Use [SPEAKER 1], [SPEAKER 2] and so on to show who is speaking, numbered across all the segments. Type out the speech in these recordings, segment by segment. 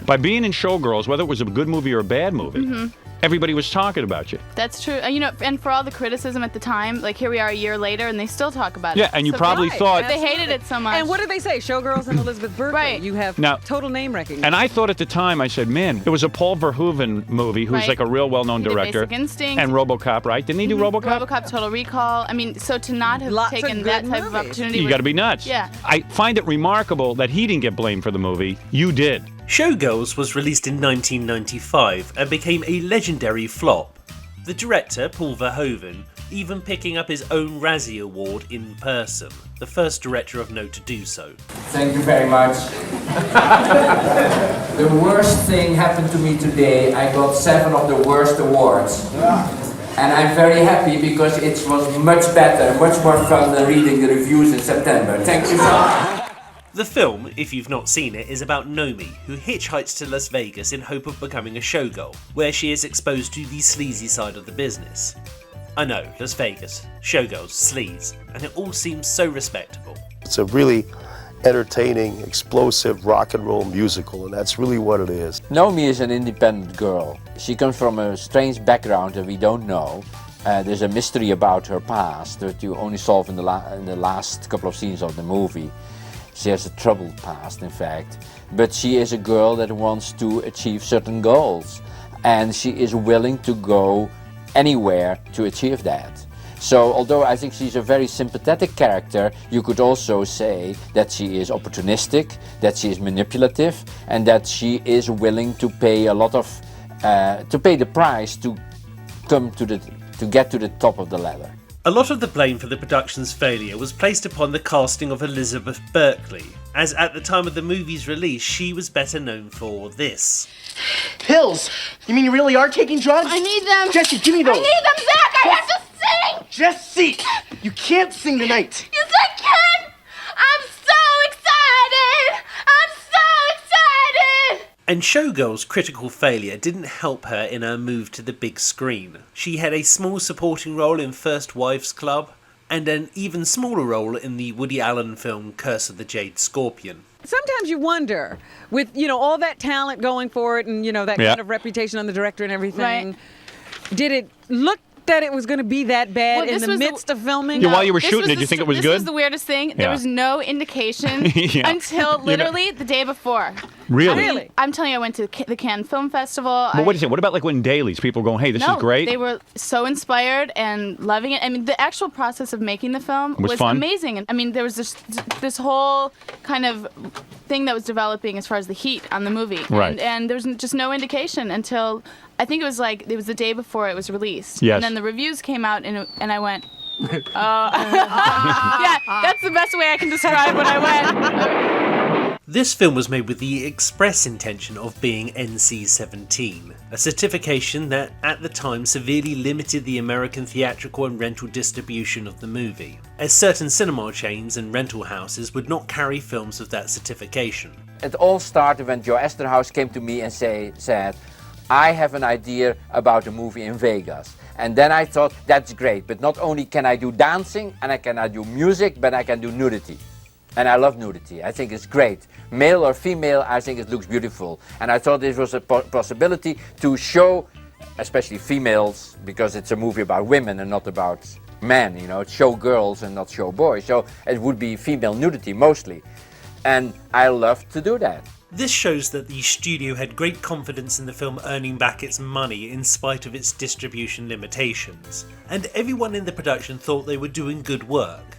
[SPEAKER 1] By being in Showgirls, whether it was a good movie or a bad movie, everybody was talking about you.
[SPEAKER 2] That's true. You know, and for all the criticism at the time, like here we are a year later and they still talk about it.
[SPEAKER 1] Yeah, and you probably thought...
[SPEAKER 2] They hated it so much.
[SPEAKER 3] And what did they say? Showgirls and Elizabeth Berkley.
[SPEAKER 2] Right.
[SPEAKER 3] You have total name recognition.
[SPEAKER 1] And I thought at the time, I said, man, it was a Paul Verhoeven movie who's like a real well-known director.
[SPEAKER 2] Basic Instinct.
[SPEAKER 1] And RoboCop, right? Didn't he do RoboCop?
[SPEAKER 2] RoboCop, Total Recall. I mean, so to not have taken that type of opportunity...
[SPEAKER 1] You got to be nuts.
[SPEAKER 2] Yeah.
[SPEAKER 1] I find it remarkable that he didn't get blamed for the movie. You did.
[SPEAKER 4] Showgirls was released in 1995 and became a legendary flop. The director, Paul Verhoeven, even picking up his own Razzie Award in person, the first director of note to do so.
[SPEAKER 5] Thank you very much. The worst thing happened to me today. I got 7 of the worst awards. And I'm very happy because it was much better, much more fun than reading the reviews in September. Thank you so much.
[SPEAKER 4] The film, if you've not seen it, is about Nomi, who hitchhikes to Las Vegas in hope of becoming a showgirl, where she is exposed to the sleazy side of the business. I know, Las Vegas, showgirls, sleaze, and it all seems so respectable.
[SPEAKER 6] It's a really entertaining, explosive rock and roll musical, and that's really what it is.
[SPEAKER 7] Nomi is an independent girl. She comes from a strange background that we don't know. There's a mystery about her past that you only solve in the last couple of scenes of the movie. She has a troubled past, in fact, but she is a girl that wants to achieve certain goals, and she is willing to go anywhere to achieve that. So although I think she's a very sympathetic character, you could also say that she is opportunistic, that she is manipulative, and that she is willing to pay a lot of, to pay the price to get to the top of the ladder.
[SPEAKER 4] A lot of the blame for the production's failure was placed upon the casting of Elizabeth Berkley, as at the time of the movie's release she was better known for this.
[SPEAKER 8] Pills? You mean you really are taking drugs?
[SPEAKER 2] I need them!
[SPEAKER 8] Jesse, give me those!
[SPEAKER 2] I need them back! I have to sing!
[SPEAKER 8] Jesse! You can't sing tonight!
[SPEAKER 2] Yes, I can! I'm so excited! I'm so excited!
[SPEAKER 4] And Showgirls' critical failure didn't help her in her move to the big screen. She had a small supporting role in First Wives Club, and an even smaller role in the Woody Allen film Curse of the Jade Scorpion.
[SPEAKER 3] Sometimes you wonder, with, you know, all that talent going for it and, you know, that kind of reputation on the director and everything, did it look that it was going to be that bad in the midst of filming?
[SPEAKER 1] Yeah, while you were shooting, did you think it was good?
[SPEAKER 2] This was the weirdest thing. There was no indication until literally the day before.
[SPEAKER 1] Really?
[SPEAKER 2] I'm telling you, I went to the Cannes Film Festival.
[SPEAKER 1] But what do you say? What about like when dailies, people going, hey, this is great?
[SPEAKER 2] They were so inspired and loving it. I mean, the actual process of making the film was
[SPEAKER 1] fun?
[SPEAKER 2] amazing. And I mean, there was this whole kind of thing that was developing as far as the heat on the movie.
[SPEAKER 1] Right.
[SPEAKER 2] And there was just no indication until, I think it was the day before it was released.
[SPEAKER 1] Yes.
[SPEAKER 2] And then the reviews came out and I went, yeah, that's the best way I can describe when I went.
[SPEAKER 4] This film was made with the express intention of being NC-17, a certification that at the time severely limited the American theatrical and rental distribution of the movie, as certain cinema chains and rental houses would not carry films of that certification.
[SPEAKER 7] It all started when Joe Eszterhas came to me and said, I have an idea about a movie in Vegas. And then I thought, that's great, but not only can I do dancing and I cannot do music, but I can do nudity. And I love nudity. I think it's great. Male or female, I think it looks beautiful. And I thought this was a possibility to show, especially females, because it's a movie about women and not about men, you know, it's show girls and not show boys. So it would be female nudity mostly. And I love to do that.
[SPEAKER 4] This shows that the studio had great confidence in the film earning back its money in spite of its distribution limitations, and everyone in the production thought they were doing good work.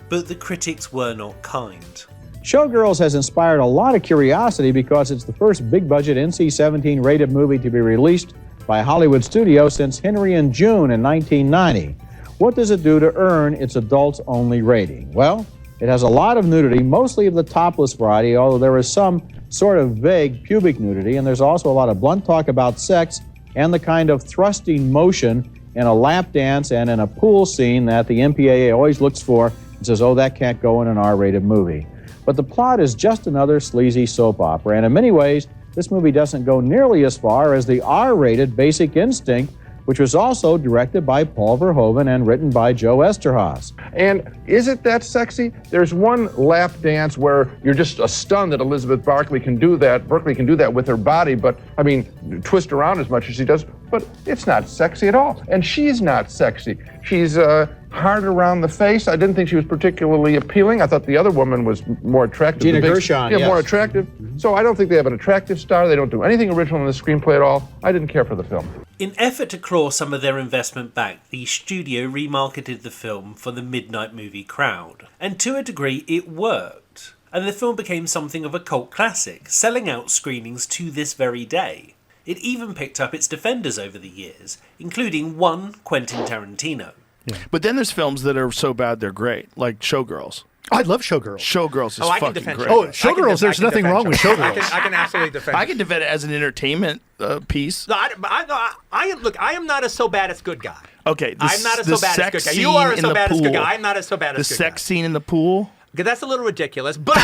[SPEAKER 4] But the critics were not kind.
[SPEAKER 9] Showgirls has inspired a lot of curiosity because it's the first big-budget NC-17 rated movie to be released by a Hollywood studio since Henry and June in 1990. What does it do to earn its adults-only rating? Well, it has a lot of nudity, mostly of the topless variety, although there is some sort of vague pubic nudity, and there's also a lot of blunt talk about sex and the kind of thrusting motion in a lap dance and in a pool scene that the MPAA always looks for and says, oh, that can't go in an R-rated movie. But the plot is just another sleazy soap opera, and in many ways, this movie doesn't go nearly as far as the R-rated Basic Instinct, which was also directed by Paul Verhoeven and written by Joe Eszterhas.
[SPEAKER 10] And is it that sexy? There's one lap dance where you're just stunned that Elizabeth Berkley can do that with her body, but, I mean, twist around as much as she does, but it's not sexy at all. And she's not sexy. She's hard around the face. I didn't think she was particularly appealing. I thought the other woman was more attractive.
[SPEAKER 9] Gina Gershon, yes.
[SPEAKER 10] More attractive. So I don't think they have an attractive star. They don't do anything original in the screenplay at all. I didn't care for the film.
[SPEAKER 4] In effort to claw some of their investment back, the studio remarketed the film for the midnight movie crowd. And to a degree, it worked. And the film became something of a cult classic, selling out screenings to this very day. It even picked up its defenders over the years, including one Quentin Tarantino.
[SPEAKER 11] Yeah. But then there's films that are so bad they're great, like Showgirls.
[SPEAKER 12] I love Showgirls.
[SPEAKER 11] Showgirls is fucking great.
[SPEAKER 12] Oh, Showgirls, there's nothing wrong with Showgirls.
[SPEAKER 13] I can absolutely defend it.
[SPEAKER 11] I can defend it as an entertainment piece.
[SPEAKER 13] No, I am not a so bad it's good guy.
[SPEAKER 11] Okay.
[SPEAKER 13] I'm not a so bad it's good guy. You are a so bad it's good guy. I'm not a so bad it's good guy.
[SPEAKER 11] The sex scene in the pool?
[SPEAKER 13] Okay, that's a little ridiculous, but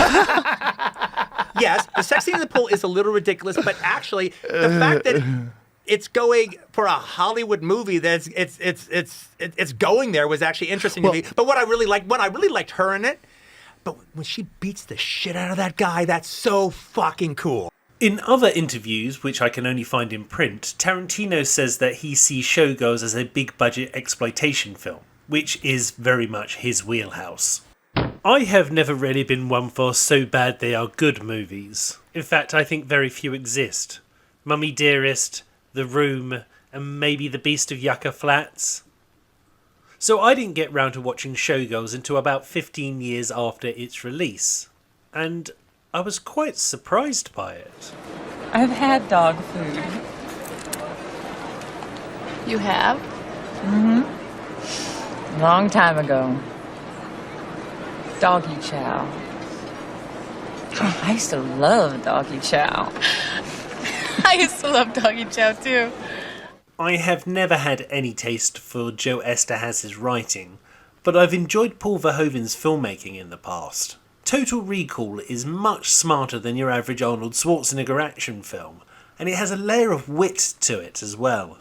[SPEAKER 13] yes, the sex scene in the pool is a little ridiculous, but actually the fact that it's going for a Hollywood movie that's it's going there was actually interesting to me. But what I really liked her in it, but when she beats the shit out of that guy, that's so fucking cool.
[SPEAKER 4] In other interviews, which I can only find in print, Tarantino says that he sees Showgirls as a big-budget exploitation film, which is very much his wheelhouse. I have never really been one for so bad they are good movies. In fact, I think very few exist. Mummy Dearest, The Room, and maybe The Beast of Yucca Flats. So I didn't get round to watching Showgirls until about 15 years after its release. And I was quite surprised by it.
[SPEAKER 14] I've had dog food.
[SPEAKER 2] You have?
[SPEAKER 14] Mm-hmm. Long time ago. Doggy chow. Oh, I used to love doggy chow.
[SPEAKER 2] I used to love doggy chow too.
[SPEAKER 4] I have never had any taste for Joe Eszterhas's writing, but I've enjoyed Paul Verhoeven's filmmaking in the past. Total Recall is much smarter than your average Arnold Schwarzenegger action film, and it has a layer of wit to it as well.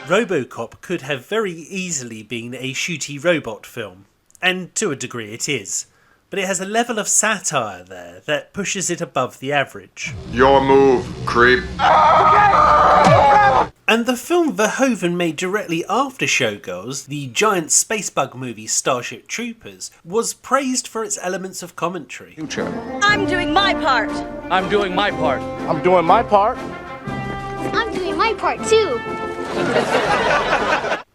[SPEAKER 4] RoboCop could have very easily been a shooty robot film, and to a degree it is, but it has a level of satire there that pushes it above the average.
[SPEAKER 15] Your move, creep.
[SPEAKER 4] And the film Verhoeven made directly after Showgirls, the giant spacebug movie Starship Troopers, was praised for its elements of commentary.
[SPEAKER 16] I'm doing my part.
[SPEAKER 17] I'm doing my part.
[SPEAKER 6] I'm doing my part.
[SPEAKER 16] I'm doing my part too.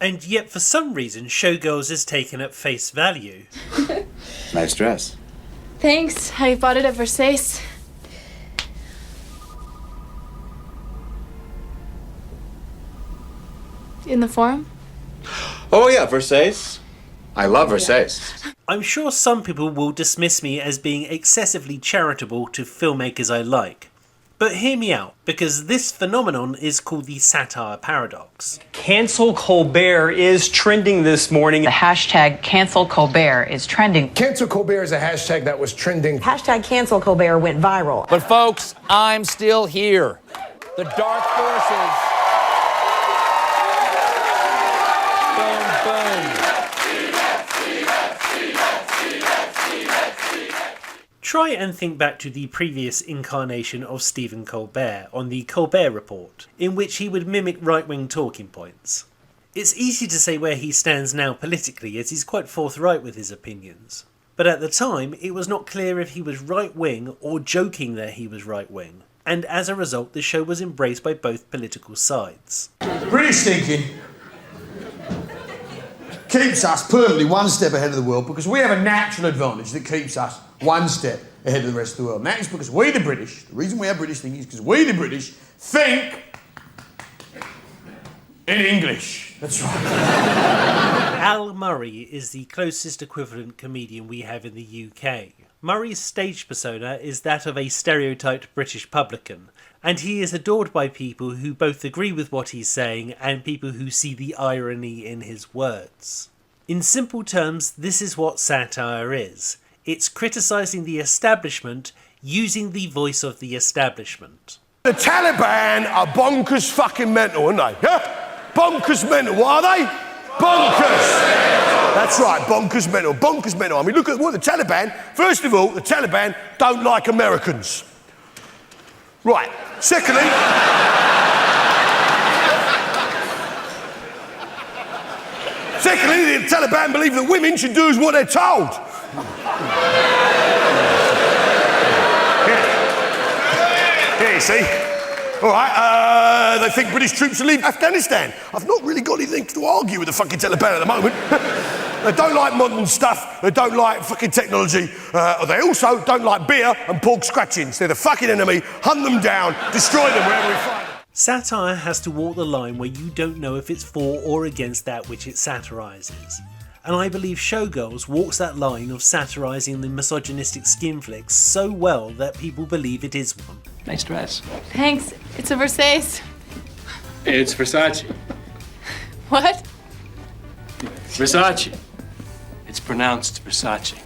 [SPEAKER 4] And yet for some reason Showgirls is taken at face value.
[SPEAKER 18] Nice dress.
[SPEAKER 2] Thanks. I bought it at Versailles. In the forum?
[SPEAKER 18] Oh yeah, Versailles. I love Versailles.
[SPEAKER 4] I'm sure some people will dismiss me as being excessively charitable to filmmakers I like. But hear me out, because this phenomenon is called the satire paradox.
[SPEAKER 17] Cancel Colbert is trending this morning.
[SPEAKER 14] The hashtag Cancel Colbert is trending.
[SPEAKER 8] Cancel Colbert is a hashtag that was trending.
[SPEAKER 16] Hashtag Cancel Colbert went viral.
[SPEAKER 17] But folks, I'm still here. The dark forces. Boom, boom.
[SPEAKER 4] Try and think back to the previous incarnation of Stephen Colbert on the Colbert Report, in which he would mimic right-wing talking points. It's easy to say where he stands now politically, as he's quite forthright with his opinions. But at the time, it was not clear if he was right-wing or joking that he was right-wing, and as a result the show was embraced by both political sides.
[SPEAKER 19] British thinking keeps us permanently one step ahead of the world because we have a natural advantage that keeps us one step ahead of the rest of the world. And that is because we the British, the reason we have British thinking is because we the British think in English. That's right.
[SPEAKER 4] Al Murray is the closest equivalent comedian we have in the UK. Murray's stage persona is that of a stereotyped British publican, and he is adored by people who both agree with what he's saying and people who see the irony in his words. In simple terms, this is what satire is. It's criticising the establishment using the voice of the establishment.
[SPEAKER 19] The Taliban are bonkers fucking mental, aren't they? Yeah? Bonkers mental. What are they? Bonkers. That's right, bonkers mental. Bonkers mental. I mean, look at what the Taliban... First of all, the Taliban don't like Americans. Right. Secondly... Secondly, the Taliban believe that women should do as what they're told. Here, you see. All right, they think British troops should leave Afghanistan. I've not really got anything to argue with the fucking Taliban at the moment. They don't like modern stuff. They don't like fucking technology. They also don't like beer and pork scratchings. They're the fucking enemy. Hunt them down. Destroy them wherever we find them.
[SPEAKER 4] Satire has to walk the line where you don't know if it's for or against that which it satirises. And I believe Showgirls walks that line of satirising the misogynistic skin flicks so well that people believe it is one.
[SPEAKER 20] Nice dress.
[SPEAKER 2] Thanks. It's a Versace.
[SPEAKER 20] It's Versace.
[SPEAKER 2] What?
[SPEAKER 20] Versace. It's pronounced Versace.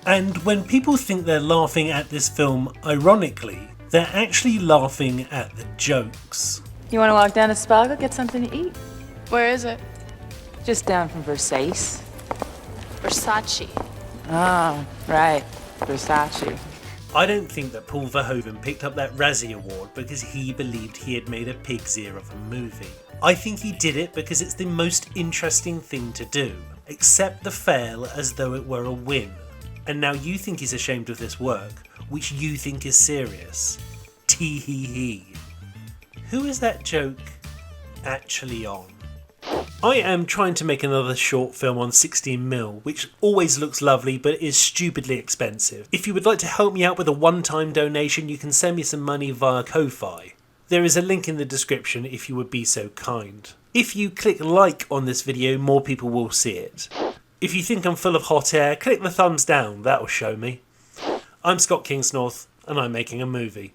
[SPEAKER 4] And when people think they're laughing at this film ironically, they're actually laughing at the jokes.
[SPEAKER 14] You want to walk down to Sparkle, get something to eat?
[SPEAKER 2] Where is it?
[SPEAKER 14] Just down from Versace.
[SPEAKER 2] Versace.
[SPEAKER 14] Oh, right. Versace.
[SPEAKER 4] I don't think that Paul Verhoeven picked up that Razzie Award because he believed he had made a pig's ear of a movie. I think he did it because it's the most interesting thing to do. Accept the fail as though it were a win. And now you think he's ashamed of this work, which you think is serious. Tee-hee-hee. Who is that joke actually on? I am trying to make another short film on 16mm, which always looks lovely but is stupidly expensive. If you would like to help me out with a one-time donation, you can send me some money via Ko-Fi. There is a link in the description if you would be so kind. If you click like on this video, more people will see it. If you think I'm full of hot air, click the thumbs down, that'll show me. I'm Scott Kingsnorth, and I'm making a movie.